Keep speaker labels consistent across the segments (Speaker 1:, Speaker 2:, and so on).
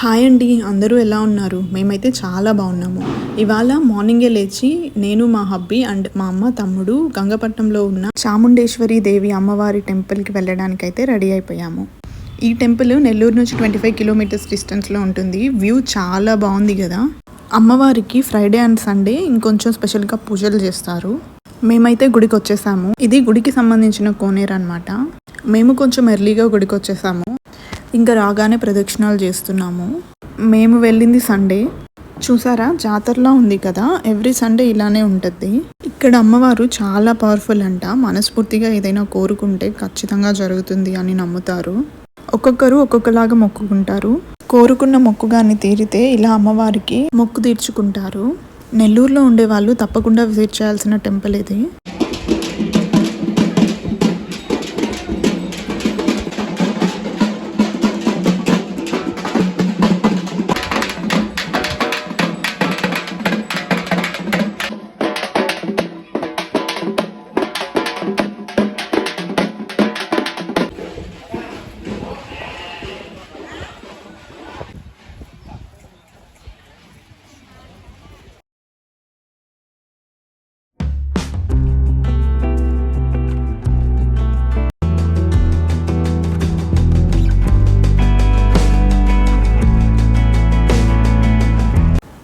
Speaker 1: Hi అండి, అందరూ ఎలా ఉన్నారు? మేమైతే చాలా బాగున్నాము. ఇవాళ మార్నింగే లేచి నేను, మా హబ్బీ అండ్ మా అమ్మ, తమ్ముడు గంగపట్నంలో ఉన్న చాముండేశ్వరి దేవి అమ్మవారి టెంపుల్కి వెళ్ళడానికైతే రెడీ అయిపోయాము. ఈ టెంపుల్ నెల్లూరు నుంచి 25 కిలోమీటర్స్ డిస్టెన్స్లో ఉంటుంది. వ్యూ చాలా బాగుంది కదా. అమ్మవారికి ఫ్రైడే అండ్ సండే ఇంకొంచెం స్పెషల్గా పూజలు చేస్తారు. మేమైతే గుడికి వచ్చేసాము. ఇది గుడికి సంబంధించిన కోనేరు అనమాట. మేము కొంచెం ఎర్లీగా గుడికి వచ్చేసాము. ఇంకా రాగానే ప్రదక్షిణాలు చేస్తున్నాము. మేము వెళ్ళింది సండే. చూసారా, జాతరలా ఉంది కదా. ఎవ్రీ సండే ఇలానే ఉంటుంది. ఇక్కడ అమ్మవారు చాలా పవర్ఫుల్ అంట. మనస్ఫూర్తిగా ఏదైనా కోరుకుంటే ఖచ్చితంగా జరుగుతుంది అని నమ్ముతారు. ఒక్కొక్కరు ఒక్కొక్కలాగా మొక్కుకుంటారు. కోరుకున్న మొక్కుగాని తీరితే ఇలా అమ్మవారికి మొక్కు తీర్చుకుంటారు. నెల్లూరులో ఉండే వాళ్ళు తప్పకుండా విజిట్ చేయాల్సిన టెంపుల్ ఇది.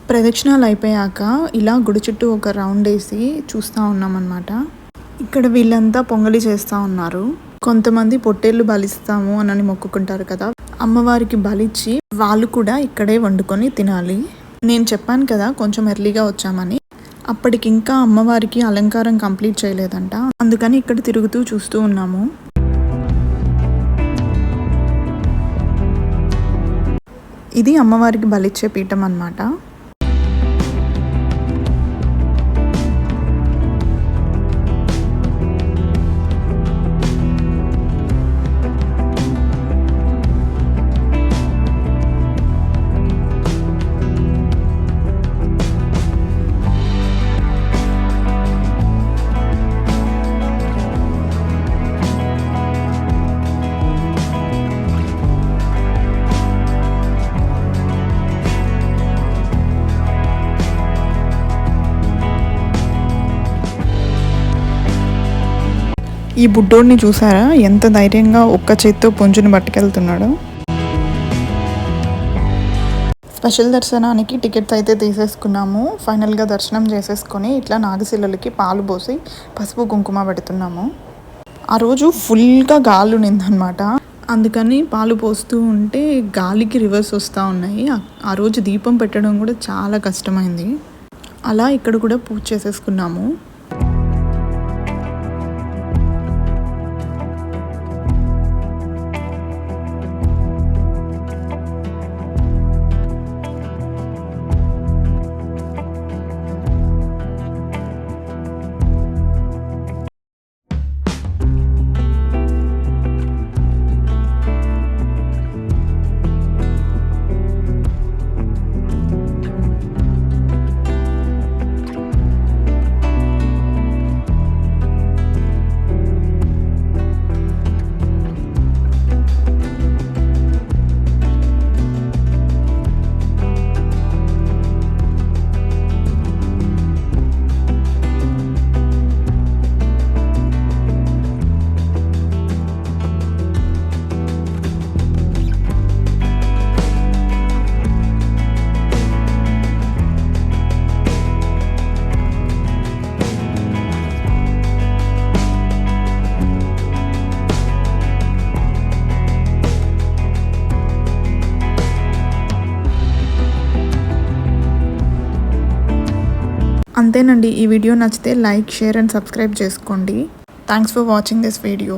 Speaker 1: ప్రదక్షిణాలు అయిపోయాక ఇలా గుడి చుట్టూ ఒక రౌండ్ వేసి చూస్తూ ఉన్నామన్నమాట. ఇక్కడ వీళ్ళంతా పొంగలి చేస్తూ ఉన్నారు. కొంతమంది పొట్టేళ్ళు బలిస్తాము అని మొక్కుకుంటారు కదా, అమ్మవారికి బలిచ్చి వాళ్ళు కూడా ఇక్కడే వండుకొని తినాలి. నేను చెప్పాను కదా కొంచెం ఎర్లీగా వచ్చామని. అప్పటికి ఇంకా అమ్మవారికి అలంకారం కంప్లీట్ చేయలేదంట. అందుకని ఇక్కడ తిరుగుతూ చూస్తూ ఉన్నాము. ఇది అమ్మవారికి బలిచ్చే పీఠం అన్నమాట. ఈ బుడ్డోడిని చూసారా, ఎంత ధైర్యంగా ఒక్క చేత్తో పుంజుని పట్టుకెళ్తున్నాడు. స్పెషల్ దర్శనానికి టికెట్స్ అయితే తీసేసుకున్నాము. ఫైనల్గా దర్శనం చేసేసుకొని ఇట్లా నాగశిలలకి పాలు పోసి పసుపు కుంకుమ పెడుతున్నాము. ఆ రోజు ఫుల్గా గాలి ఉన్నిందనమాట. అందుకని పాలు పోస్తూ ఉంటే గాలికి రివర్స్ వస్తూ ఉన్నాయి. ఆ రోజు దీపం పెట్టడం కూడా చాలా కష్టమైంది. అలా ఇక్కడ కూడా పూజ చేసేసుకున్నాము. అంతేనండి. ఈ వీడియో నచ్చితే లైక్, షేర్ అండ్ సబ్స్క్రైబ్ చేసుకోండి. Thanks for watching this video.